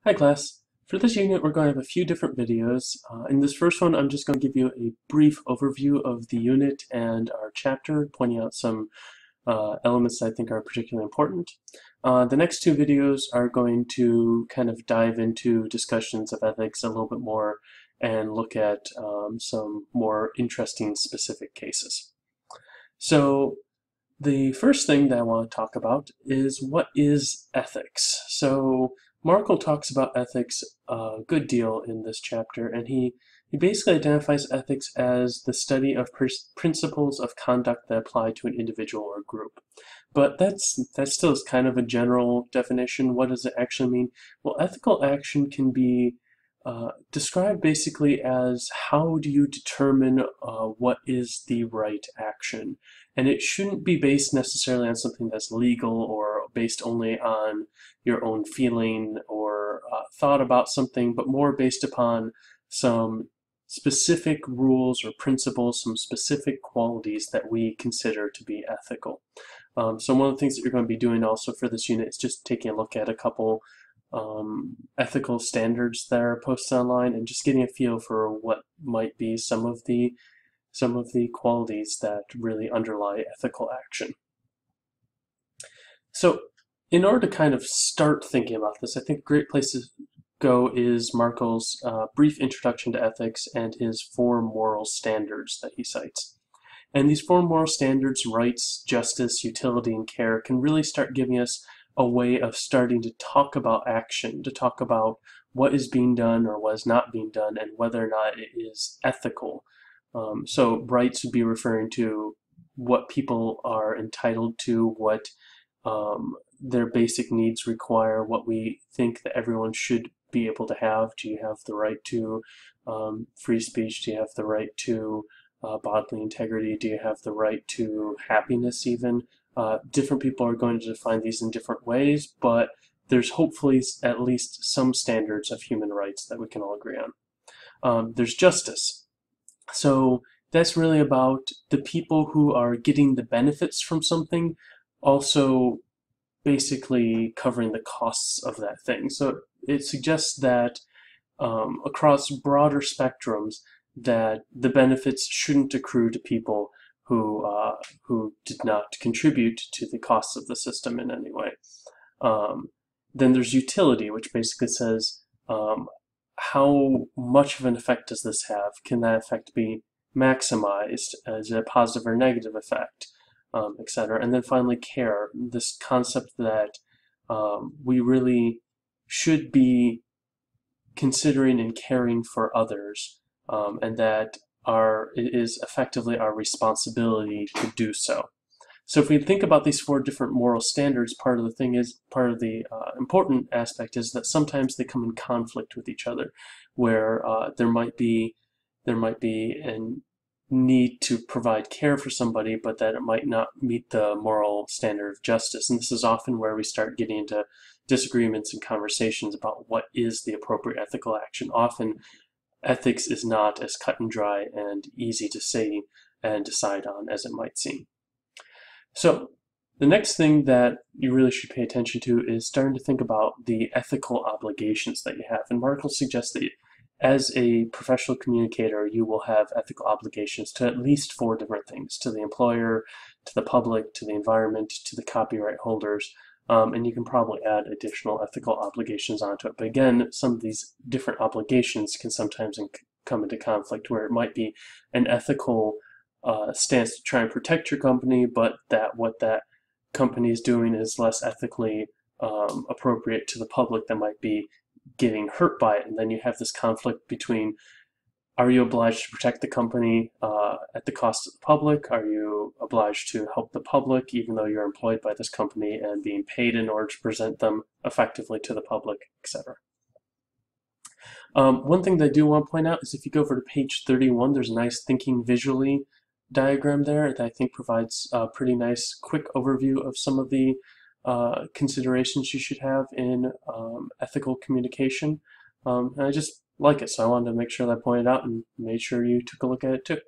Hi class. For this unit we're going to have a few different videos. In this first one I'm just going to give you a brief overview of the unit and our chapter, pointing out some elements that I think are particularly important. The next two videos are going to kind of dive into discussions of ethics a little bit more and look at some more interesting specific cases. So the first thing that I want to talk about is what is ethics. So Markle talks about ethics a good deal in this chapter, and he basically identifies ethics as the study of principles of conduct that apply to an individual or group. But that still is kind of a general definition. What does it actually mean? Well, ethical action can be described basically as how do you determine what is the right action. And it shouldn't be based necessarily on something that's legal or based only on your own feeling or thought about something, but more based upon some specific rules or principles, some specific qualities that we consider to be ethical. So one of the things that you're going to be doing also for this unit is just taking a look at a couple ethical standards that are posted online and just getting a feel for what might be some of the qualities that really underlie ethical action. So in order to kind of start thinking about this, I think a great place to go is Markle's brief introduction to ethics and his 4 moral standards that he cites. And these 4 moral standards, rights, justice, utility, and care, can really start giving us a way of starting to talk about action, to talk about what is being done or what is not being done, and whether or not it is ethical. So rights would be referring to what people are entitled to, what their basic needs require, what we think that everyone should be able to have. Do you have the right to free speech? Do you have the right to bodily integrity? Do you have the right to happiness even? Different people are going to define these in different ways, but there's hopefully at least some standards of human rights that we can all agree on. There's justice. So that's really about the people who are getting the benefits from something also basically covering the costs of that thing. So it suggests that across broader spectrums that the benefits shouldn't accrue to people who did not contribute to the costs of the system in any way. Then there's utility, which basically says how much of an effect does this have? Can that effect be maximized? Is it a positive or negative effect? Etc. And then finally, care, this concept that we really should be considering and caring for others, and that it is effectively our responsibility to do so. So if we think about these 4 different moral standards, part of the important aspect is that sometimes they come in conflict with each other, where there might be a need to provide care for somebody, but that it might not meet the moral standard of justice. And this is often where we start getting into disagreements and conversations about what is the appropriate ethical action. Often ethics is not as cut and dry and easy to say and decide on as it might seem. So the next thing that you really should pay attention to is starting to think about the ethical obligations that you have. And Markle suggests that as a professional communicator, you will have ethical obligations to at least 4 different things: to the employer, to the public, to the environment, to the copyright holders, and you can probably add additional ethical obligations onto it. But again, some of these different obligations can sometimes come into conflict, where it might be an ethical stance to try and protect your company, but that what that company is doing is less ethically appropriate to the public that might be getting hurt by it. And then you have this conflict between, are you obliged to protect the company at the cost of the public? Are you obliged to help the public even though you're employed by this company and being paid in order to present them effectively to the public, etc.? One thing that I do want to point out is if you go over to page 31, there's a nice thinking visually diagram there that I think provides a pretty nice quick overview of some of the considerations you should have in ethical communication. And I just like it, so I wanted to make sure that I pointed out and made sure you took a look at it too.